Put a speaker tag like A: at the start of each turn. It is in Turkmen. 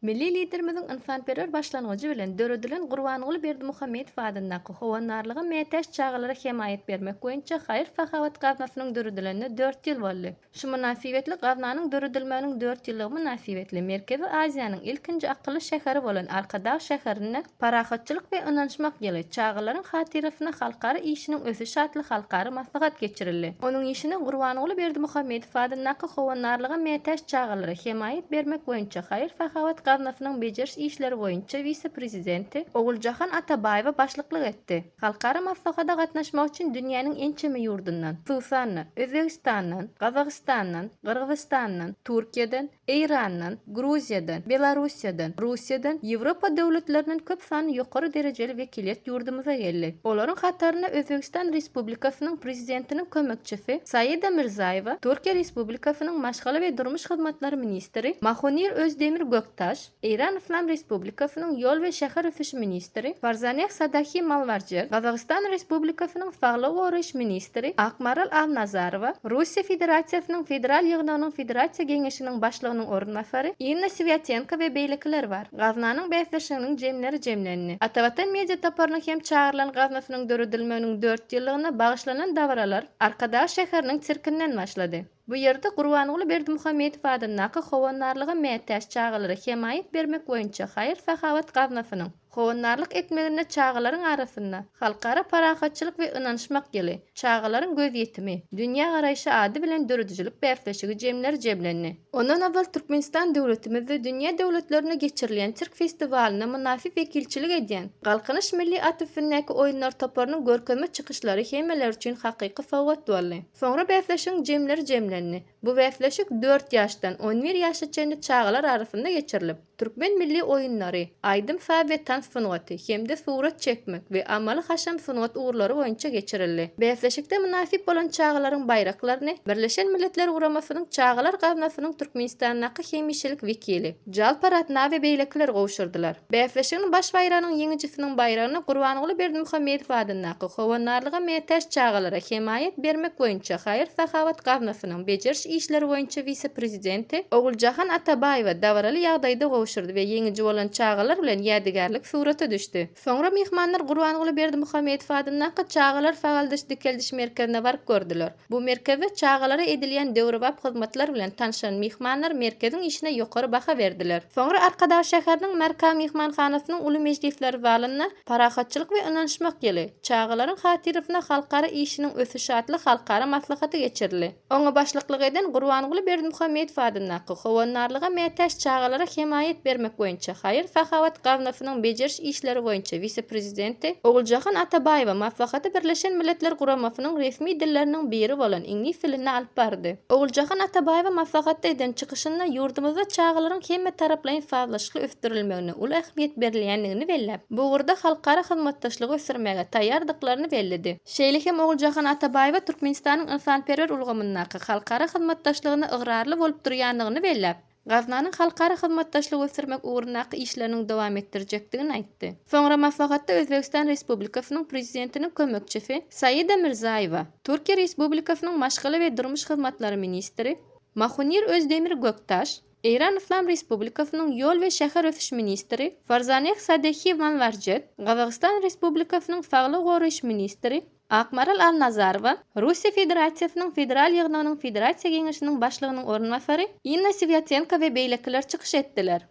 A: Milli liderimizin infanperör başlanğıcı bilen döredilen Gurbanuly Berdimuhammedow adyndaky howanarlyga mätäç çağalara hemayet bermek boýunça haýır fahawat gaznasynyň döredilenine 4 ýyl boldy. Şu münasibetli gaznanyň döredilmeginiň 4 ýyllygy münasibetli Merkezi Aziýanyň ilkinji akylly şäheri bolan Arkadaş şäherine parahatçylyk we ynançmak ýyly çağalaryň hatyrysyna halkara işiniň ösüş atly halkara maslahat geçirildi. Onuň işine Gurbanuly Berdimuhammedow adyndaky howanarlyga mätäç çağalara hemayet bermek boýunça haýır fahawat gaznasynyň bejeriş işleri boýunça vice-prezidenti Oguljahan Atabaýew başlyklyk etdi. Halkara maslahata gatnaşmak üçin dünýäniň ençeme ýurdundan, Susanna, Özbegistandan, Gazagystandan, Kyrgyzstandan, Türkiýeden, Eýrandan, Gruziýadan, Belarusiýadan, Russiýadan, Ýewropa döwletlerinden köp sany ýokary derejeli wekillet ýurdumyza geldi. Olaryň hataryna Özbegistan Respublikasynyň prezidentiniň kömekçisi Saýida Mirzaýewa, Türkiýe Respublikasynyň maşgala we durmuş hyzmatlary ministri Mahonir Özdemir Göktaş, Eýran Islam Respublikasynyň ýol we şäher ösüşi ministri Farzaneh Sadahy Malwarjy, Gazagistan Respublikasynyň Saglyk we iş ministri Akmaral Alnazarowa, Russiýa Federasiýasynyň Federal ýygynynyň Federasiýa Geňeşiniň başlygynyň orunbasary Inna Sviatenko we beýlekler bar. Gaznanyň bäfleşiginiň jemleri jemlenni. Atawatan media taparyna hem çağırlan gaznasynyň döredilmeginiň 4 ýyllygyna bagyşlanan dawralar Arkadaş şäheriniň çirkinden başlady. Bu ýerde Gurbanuly Berdimuhammedow adyndaky howanarlyga mätäç çağalara hemayet bermek boýunça haýır fahawat gaznasynyň howanarlyk etmegine çağalaryň arasynda halkara parahatçylyk we ynançmak ýyly çağalaryň göz ýetimi, dünýä garaýşy ady bilen döredijlik bäfleşigi jemleri jemlenni. Ondan awal Türkmenistan döwletimizde dünýä döwletlerine geçirilen çirk festiwalyna münasip wekilçilik edýän Galkynyş milli atyfyndaky oýunlar toparynyň görkemli çykyşlary hemeler üçin hakyky sowgat boldy. Soňra bäfleşigiň jemleri jemlenni. Bu bäfleşik 4 ýaşdan 11 ýaşaça çağalar arasynda geçirilip, Türkmen milli oýunlary, aýdym saz we tans sungaty, hemde surat çekmek we amaly haşam sungat uğurlary boýunça geçirildi. Bäfleşikde münasip bolan çağalaryň bayraklaryny Birleşen Milletler Guramasynyň çağalar gaznasynyň Türkmenistandaky hemişilik wekili Jalpar Atna we beýlekler gowşurdylar. Bäfleşigiň baş bayrağynyň ýeňijisiniň bayragyny Gurbanuly Berdimuhammedow adyndaky howanarlyga mätäç çağalara hemayet bermek boýunça haýır fahawat gaznasynyň bejeriş işleri boýunça vice-prezidenti Oguljahan Atabaýew dawraly ýagdaýda gowşurdy we ýeňiji bolan çağalar bilen ýadygarlyk surata düşdi. Soňra mehmanlar Gurbanuly Berdimuhammedow adyndaky çağalar fagaldyş dikeldiş merkezine barıp gördüler. Bu merkezde çağalara edilýän döwrebap hyzmatlar bilen tanışan mehmanlar merkeziň işine ýokary baha berdiler. Soňra Arkadaş şäheriniň Merka mehmanhanasynyň uly mejlisleri zalyna parahatçylyk we ynançmak ýyly çağalaryň hatyrysyna halkara işiniň ösüş atly halkara maslahaty geçirildi. Oňa başlyklyk eden Gurbanuly Berdimuhammedow adyndaky howanarlyga mätäç çağalara hemayet bermek boýunça haýır fahawat gaznasynyň bejeriş işleri boýunça vice-prezidenti Oguljahan Atabaýew maslahaty Birleşen Milletler Guramasynyň resmi dilleriniň biri bolan ingliz tilini alyp bardy. Oguljahan Atabaýew maslahatda eden çykyşynda ýurdumyzda çağalaryň hemme taraplaryň fazlaşyk ösdürilmegine uly ähmiýet berilýändigini bellep, bu gurda halkara hyzmatdaşlygy ösdürmäge taýýardyklaryny bellidi. Şeýle hem Oguljahan Atabaýew Türkmenistanyň infanperwer ulgamyndaky halkara hyzmatdaşlygyny ygyrarly bolup durýandygyny bellep, gaznanyň halkara hyzmatdaşlygy ösdürmek ugrundaky işlerini dowam etdirjekdigini aýtdy. Soňra maslahatda Özbegistan Respublikasynyň prezidentiniň kömekçisi Saýida Mirzaýewa, Türkiýe Respublikasynyň maşgala we durmuş hyzmatlary ministri Mahonir Özdemir Göktaş, Eýran Islam Respublikasynyň ýol we şäher ösüş ministri Farzaneh Sadahy Malwarjy, Gazagistan Respublikasynyň Saglyk we iş ministri Akmaral Alnazarowa, Russiýa Federasiýasynyň Federal ýygynyň Federasiýa Geňeşiniň başlygynyň orunbasary Inna Sviatenko we beýlekler çykyş etdiler.